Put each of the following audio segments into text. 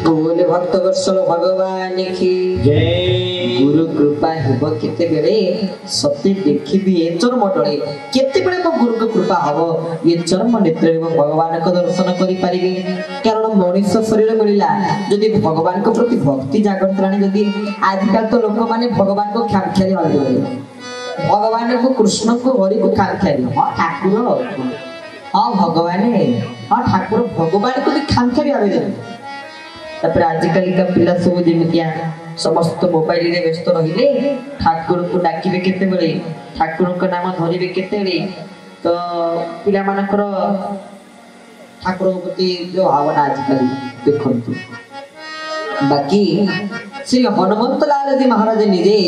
बोले भक्त वत्सल भगवान की जय। गुरु कृपा हेब केते बेले सत्य देखिबी ए चर्म टळे केते बेले मो गुरु को कृपा हबो ये चर्म नेत्र भगवान को दर्शन करि पारिबे। कारण मनुष्य शरीर मिलिला जदि भगवान को प्रति भक्ति जागृत रानी जदि आजकल तो लोक माने भगवान को खामख्याली होले भगवान को कृष्ण को हरि को खामख्याली हां ठाकुर हां भगवान हां ठाकुर भगवान को भी खामख्याली होले तापर आजकल का पिला सब जेमितिया समस्त मोबाइल रे व्यस्त रहिले ठाकुर को डाकिबे केते बेले ठाकुर को नाम धरिबे केते बेले तो पिला मानकर ठाकुर प्रति जो भावना आजकल देखंतु। बाकी श्री हनुमंत लाल जी महाराज निजे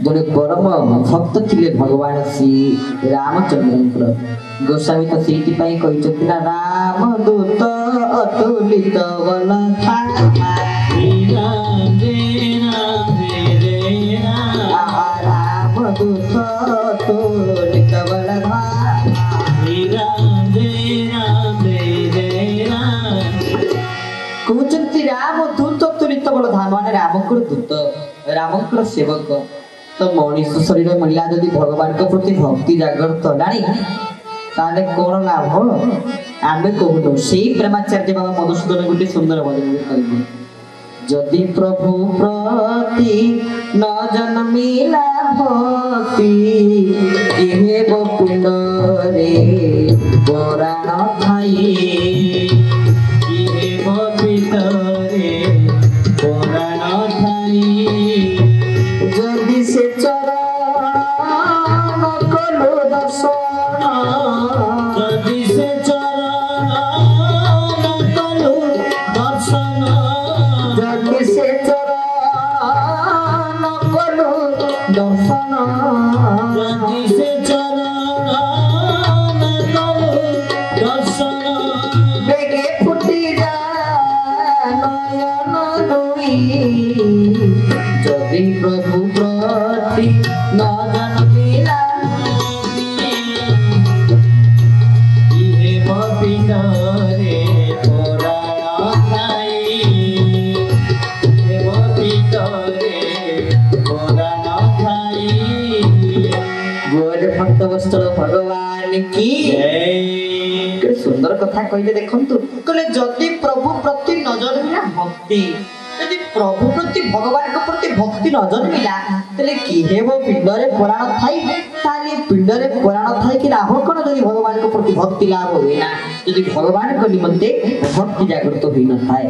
जने परम भक्त थिले भगवान श्री रामचंद्र गोस्वामी तो सेठी पई कहि ना राम दूत अतुलित बल था राम दूत अतुलित बल था कहते राम दूत अतुलित बल था माने रामकर दूत रामकर सेवक तो मनुष्य शरीर मिला जदि भगवान को प्रति भक्ति जागृत होलानी ताले कोन लाभ आमे कहू से प्रेमाचार्य बाबा मधुसूदन गोटे सुंदर भजन कहबे जदि प्रभु प्रति न जन्मिला भक्ति इहे गोपिंद रे पुराण थाई इहे गोपिंद रे पुराण थाई जदि से चरण कलो दर्शन जदि से चरण कलो दर्शन जदि से चरण कलो दर्शन जदि से चरण कलो दर्शन बेगे फुटी जा नयन दुई जदि प्रभु प्रति न जन्मिला इहे गोपिंद रे पुराण थाई इहे गोपिंद रे पुराण थाई। गोरे भक्त वत्सल भगवान की जय। सुंदर कथा कहले देखंतु कहले जदि प्रभु प्रति नजर मिला भक्ति यदि प्रभु प्रति भगवान को प्रति भक्ति नजर मिला तले की हेबो पिंडरे पुराण थाई ताले पिंडरे पुराण थाई कि लाभ कोन यदि भगवान को प्रति भक्ति लाभ होइना यदि भगवान को निमंते भक्ति जागृत होई न थाए।